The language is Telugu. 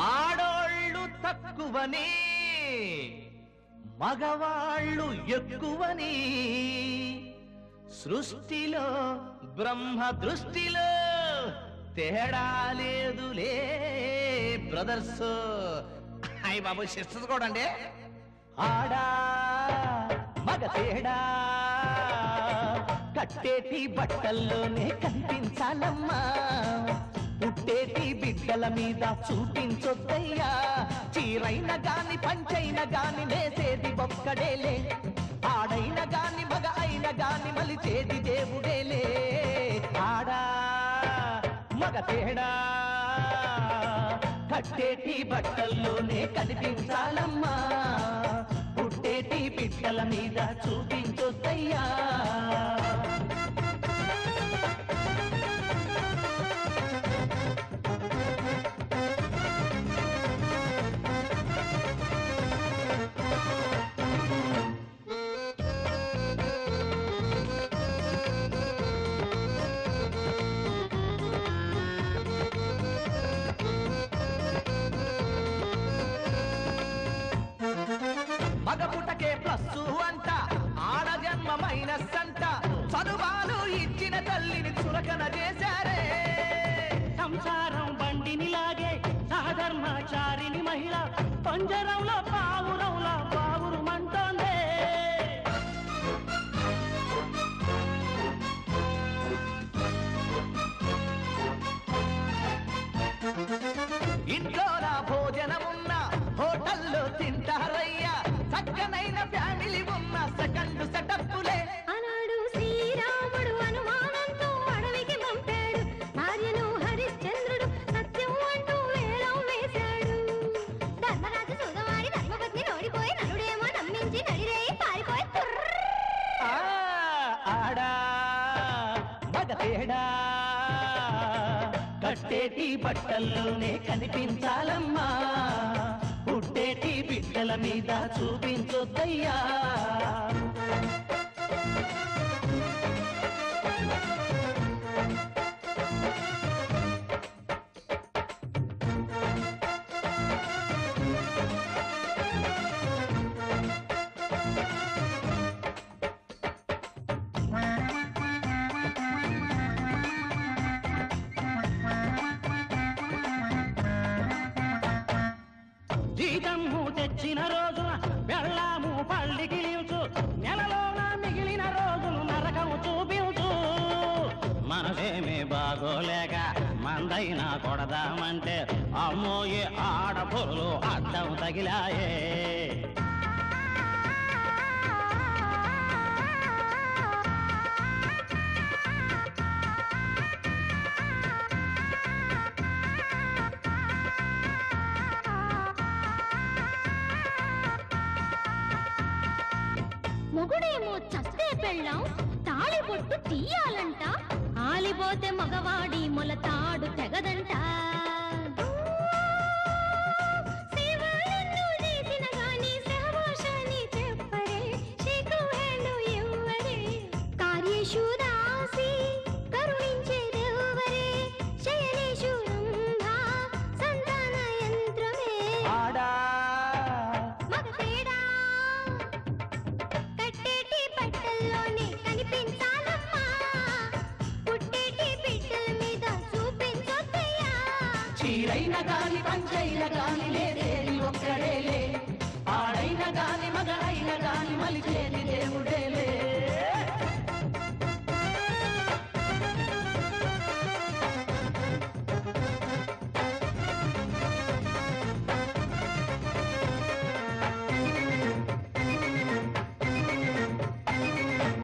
ఆడోళ్ళు తక్కువని మగవాళ్ళు ఎక్కువని సృష్టిలో బ్రహ్మ దృష్టిలో తేడా లేదులే బ్రదర్స్. అయ్య బాబు సిస్టర్స్ కూడా అండి. ఆడా మగ తేడా కట్టేటి బట్టల్లోనే కనిపించాలమ్మా, పుట్టేటి బిడ్డల మీద చూపించొద్దయ్యా. చీరైన గాని పంచైన గాని నేసేది ఒక్కడేలే, ఆడైన గాని మగ అయిన గాని మలిచేది దేవుడేలే. ఆడా మగ తేడా కట్టేటి బట్టల్లోనే కనిపించాలమ్మా, పుట్టేటి బిడ్డల మీద చూపించొద్దయ్యా. మగపుటకే ప్లస్సు అంట, ఆడ జన్మ మైనస్ అంట. చదువాలు ఇచ్చిన తల్లిని చురకన చేశారే. సంసారం బండిని లాగే సహధర్మచారిని మహిళ పంజరంలో పావురంలో పావురుమంటోందే. ఇంట్లో నా భోజనమున్నా హోటల్లో తింటారయ్యా, చక్కనైన ఫ్యామిలీ ఉన్న సెకండ్ సెటప్పులే. అనాడు శ్రీరాముడు అనుమానంతో అడవికి పంపాడు భార్యను హరిశ్చంద్రుడు, సత్యం అంటూ వేలం వేశాడు. ధర్మరాజు సోదవాడి ధర్మపత్ని ఓడిపోయి నలుడేమో నమ్మించి నడిరేయి పారిపోయి. ఆడా మగ తేడా కట్టేటి బట్టల్లోనే కనిపించాలమ్మా, పుట్టేటి బిడ్డల మీద చూపించొద్దయ్యా. జీతము తెచ్చిన రోజున బెళ్ళాము పళ్ళికి లీల్చు, నెలలోన మిగిలిన రోజులు నరకము చూపించు. మనసేమి బాగోలేక మందైనా కొడదామంటే అమ్మోయే ఆడపురులు అడ్డం తగిలాయే. మొగుడేమో చస్తే పెళ్ళాం తాళి బొట్టు తీయాలంట, ఆలిపోతే మగవాడి మొలతాడు తెగదంట. సేవలెన్నో చేసిన గాని సహవాసాన్ని చెప్పరే, షేకు హ్యాండ్ ఇవ్వరే. కార్యేషు దాసి కరుణించేదెవ్వరే, శయనేషు రంభ సంతాన యంత్రమే. ఆడా మగ తేడా కట్టేటి బట్టల్లోనే కనిపించాలమ్మా, పుట్టేటి బిడ్డల మీద చూపించొద్దయ్యా. చీరైన గాని పంచైన గాని లేదేది ఒక్కడేలే, ఆడైన గాని మగ